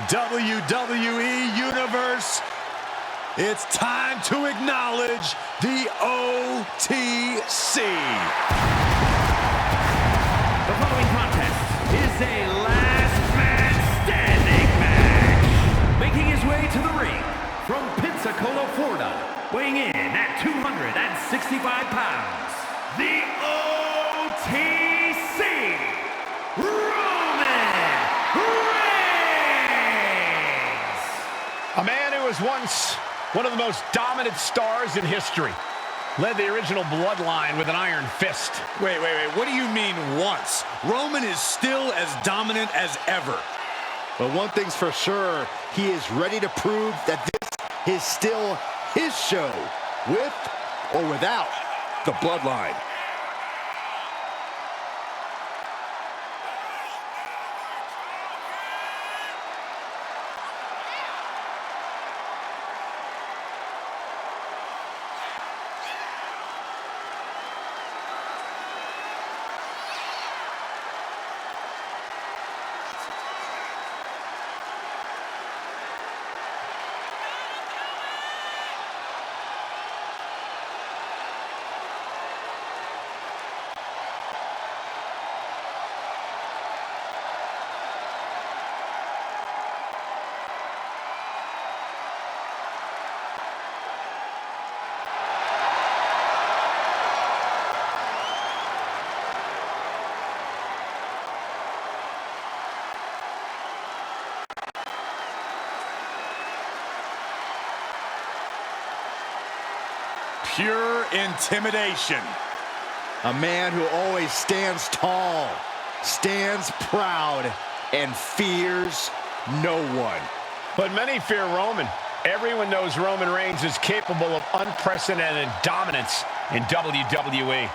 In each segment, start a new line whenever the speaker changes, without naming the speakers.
WWE Universe, it's time to acknowledge the OTC.
The following contest is a last man standing match. Making his way to the ring from Pensacola, Florida, weighing in at 265 pounds, the OTC, Roman Reigns.
A man who was once one of the most dominant stars in history. Led the original bloodline with an iron fist.
Wait. What do you mean once? Roman is still as dominant as ever.
But one thing's for sure, he is ready to prove that this is still his show, with or without the bloodline.
Pure intimidation.
A man who always stands tall, stands proud, and fears no one.
But many fear Roman. Everyone knows Roman Reigns is capable of unprecedented dominance in WWE.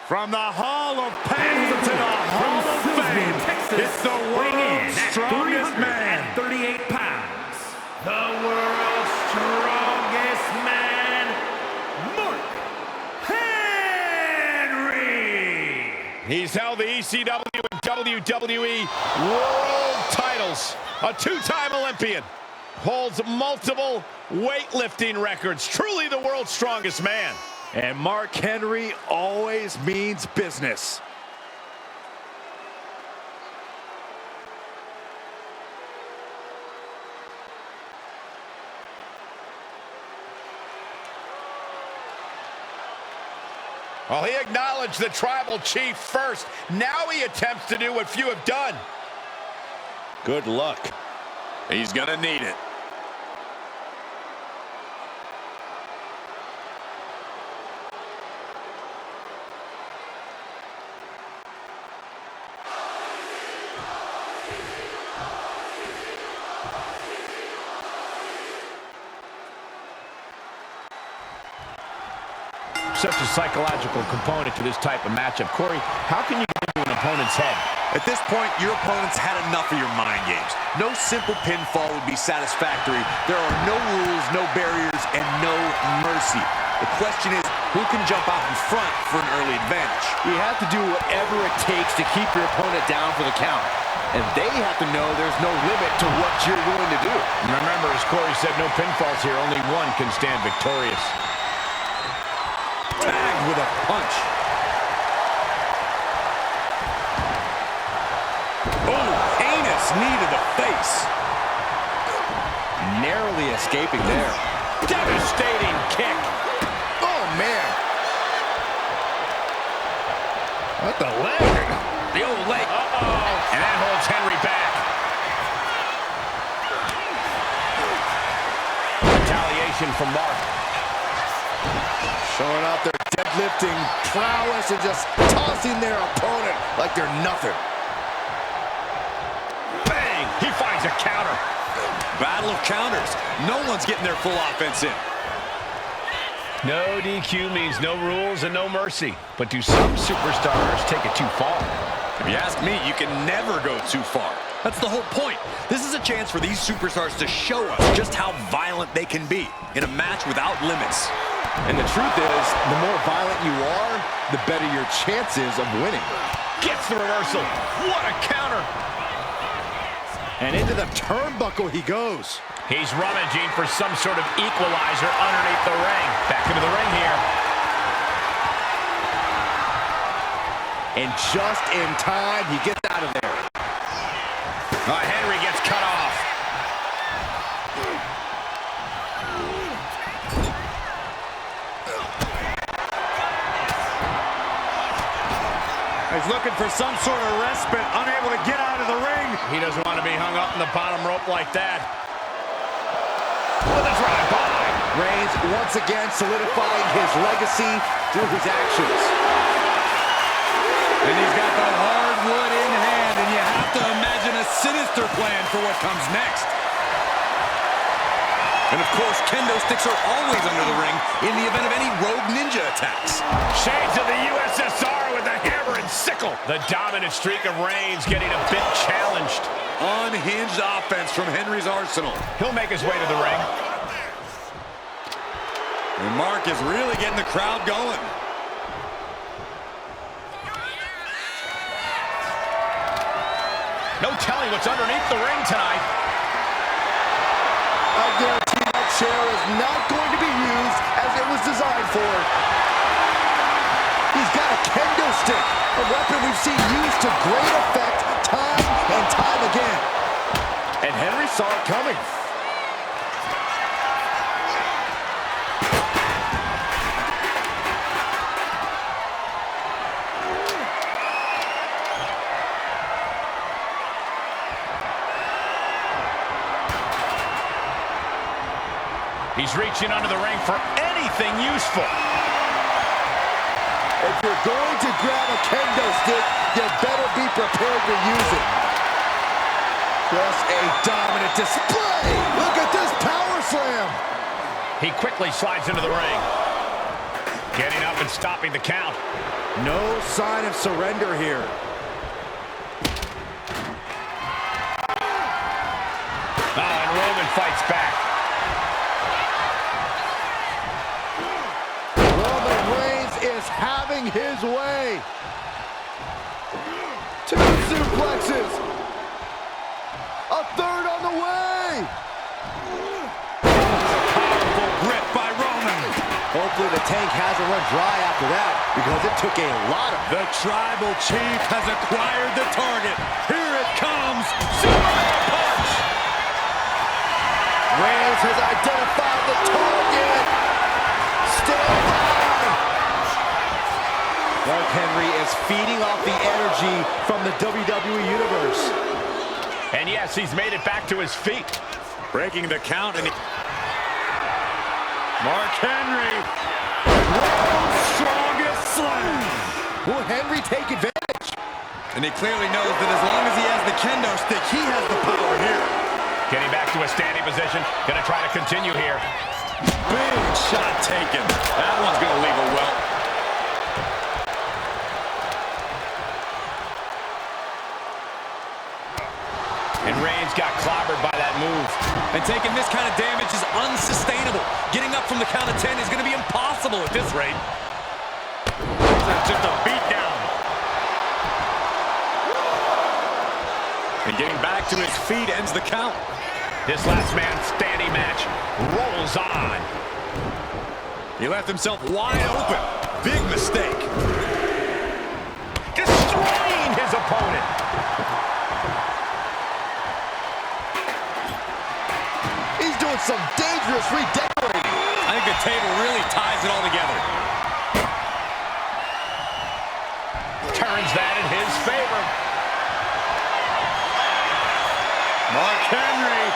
From the Hall of Pain to the Hall of Fame,
Texas,
it's the world's strongest man.
38 pounds. The world's strongest man, Mark Henry.
He's held the ECW and WWE world titles. A two-time Olympian. Holds multiple weightlifting records. Truly the world's strongest man.
And Mark Henry always means business.
Well, he acknowledged the tribal chief first. Now he attempts to do what few have done.
Good luck. He's gonna need it.
Such a psychological component to this type of matchup. Corey, how can you get into an opponent's head?
At this point, your opponent's had enough of your mind games. No simple pinfall would be satisfactory. There are no rules, no barriers, and no mercy. The question is, who can jump out in front for an early advantage?
You have to do whatever it takes to keep your opponent down for the count. And they have to know there's no limit to what you're willing to do.
Remember, as Corey said, no pinfalls here. Only one can stand victorious.
Tagged with a punch.
Oh, heinous knee to the face.
Narrowly escaping there.
Devastating kick.
Oh, man.
What the leg?
The old leg.
Uh-oh. And that holds Henry back. Retaliation from Mark.
Showing out their deadlifting prowess and just tossing their opponent like they're nothing.
Bang! He finds a counter.
Battle of counters. No one's getting their full offense in.
No DQ means no rules and no mercy. But do some superstars take it too far?
If you ask me, you can never go too far. That's the whole point. This is a chance for these superstars to show us just how violent they can be in a match without limits.
And the truth is, the more violent you are, the better your chances of winning.
Gets the reversal. What a counter.
And into the turnbuckle he goes.
He's rummaging for some sort of equalizer underneath the ring. Back into the ring here.
And just in time, he gets out of there.
Henry gets cut off.
He's looking for some sort of respite, unable to get out of the ring.
He doesn't want to be hung up in the bottom rope like that. With a drive-by.
Reigns once again solidifying his legacy through his actions.
And he's got the hardwood in hand, and you have to imagine a sinister plan for what comes next. And of course, kendo sticks are always under the ring in the event of any rogue ninja attacks.
Shades of the USSR with the hammer and sickle. The dominant streak of Reigns getting a bit challenged.
Unhinged offense from Henry's arsenal.
He'll make his way to the ring.
And Mark is really getting the crowd going.
No telling what's underneath the ring tonight.
I guarantee that chair is not going to be used as it was designed for. He's got a kendo stick, a weapon we've seen used to great effect time and time again. And Henry saw it coming.
He's reaching under the ring for anything useful.
If you're going to grab a kendo stick, you better be prepared to use it. Just a dominant display. Look at this power slam.
He quickly slides into the ring. Getting up and stopping the count.
No sign of surrender here.
And Roman fights back.
Is having his way. Two suplexes. A third on the way.
Powerful grip by Roman.
Hopefully the tank hasn't run dry after that, because it took a lot of...
The tribal chief has acquired the target. Here it comes. Superman punch.
Reigns has identified the target. Stand by. Mark Henry is feeding off the energy from the WWE Universe.
And yes, he's made it back to his feet.
Breaking the count. And Mark Henry.
World's strongest slam. Will Henry take advantage?
And he clearly knows that as long as he has the kendo stick, he has the power here.
Getting back to a standing position. Gonna try to continue here.
Big shot taken. That one's gonna leave a welt.
And Reigns got clobbered by that move.
And taking this kind of damage is unsustainable. Getting up from the count of 10 is going to be impossible at this rate.
That's just a beatdown.
And getting back to his feet ends the count.
This last man standing match rolls on.
He left himself wide open. Big mistake.
Destroying his opponent.
Some dangerous redecorating.
I think the table really ties it all together.
Turns that in his favor.
Mark Henry.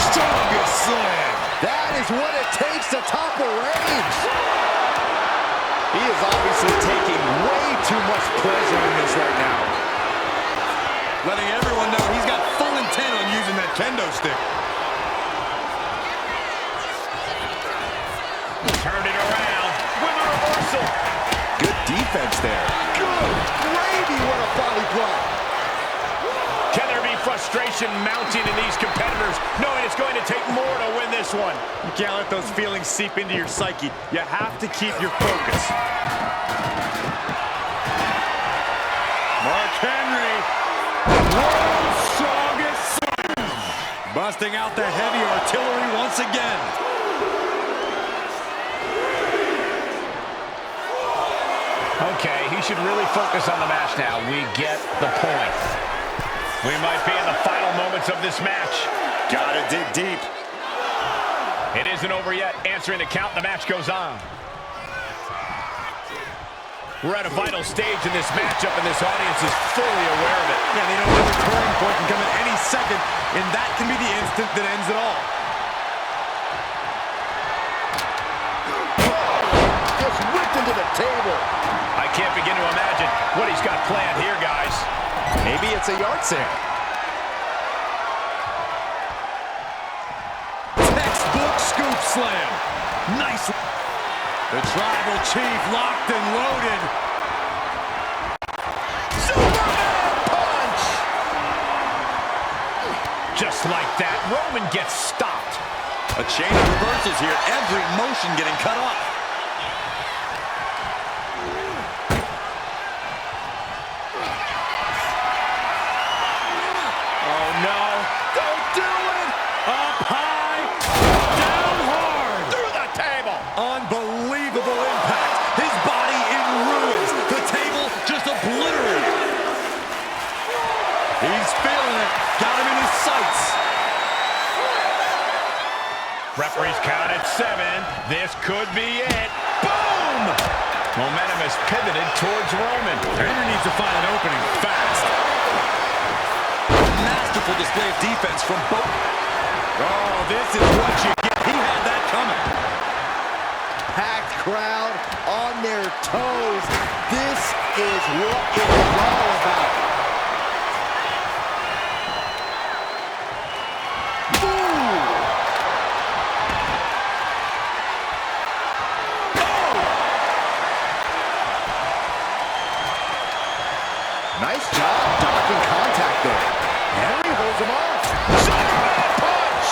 Strongest slam. That is what it takes to topple Reigns. He is obviously taking way too much pleasure in this right now.
Letting everyone know he's got full intent on using that kendo stick.
Turned it around with a reversal.
Good defense there. Good gravy, what a body block.
Can there be frustration? frustration mounting in these competitors, knowing it's going to take more to win this one.
You can't let those feelings seep into your psyche. You have to keep your focus. Mark Henry, world's strongest slam. Busting out the heavy artillery once again.
Okay, he should really focus on the match now. We get the point. We might be in the final moments of this match.
Gotta dig deep.
It isn't over yet. Answering the count, the match goes on. We're at a vital stage in this matchup, and this audience is fully aware of it.
Yeah, they know the turning point can come at any second, and that can be the instant that ends it all.
Just whipped into the table.
I can't begin to imagine what he's got planned here, guys.
Maybe it's a yard sale. Textbook scoop slam. Nice. The Tribal Chief locked and loaded.
Superman punch!
Just like that, Roman gets stopped.
A chain of reversals here. Every motion getting cut off.
Oh, no.
Don't do it! Up high, down hard.
Through the table.
Unbelievable impact. His body in ruins. The table just obliterated. He's feeling it. Got him in his sights.
Referee's count at 7. This could be it. Boom! Momentum has pivoted towards Roman.
Henry needs to find an opening fast. Masterful display of defense from both. Oh, this is what you get. He had that coming.
Packed crowd on their toes. This is what it is all about. Nice job dodging contact there. Henry holds him off. Superman punch!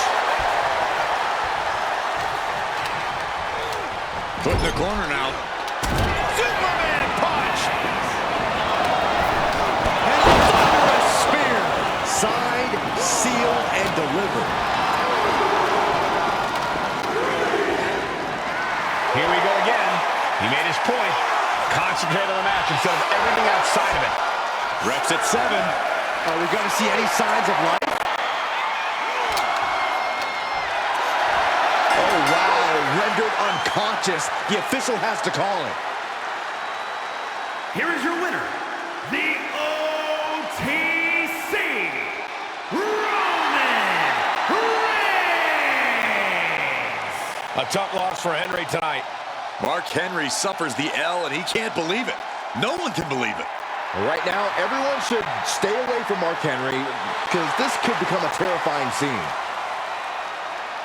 Put in the corner now.
Superman punch!
And a thunderous spear.
Signed, sealed, and delivered.
Here we go again. He made his point. Concentrate on the match instead of everything outside of it.
Reps at 7.
Are we going to see any signs of life? Oh, wow. Rendered unconscious. The official has to call it.
Here is your winner, the OTC, Roman Reigns.
A tough loss for Henry tonight.
Mark Henry suffers the L, and he can't believe it. No one can believe it.
Right now, everyone should stay away from Mark Henry because this could become a terrifying scene.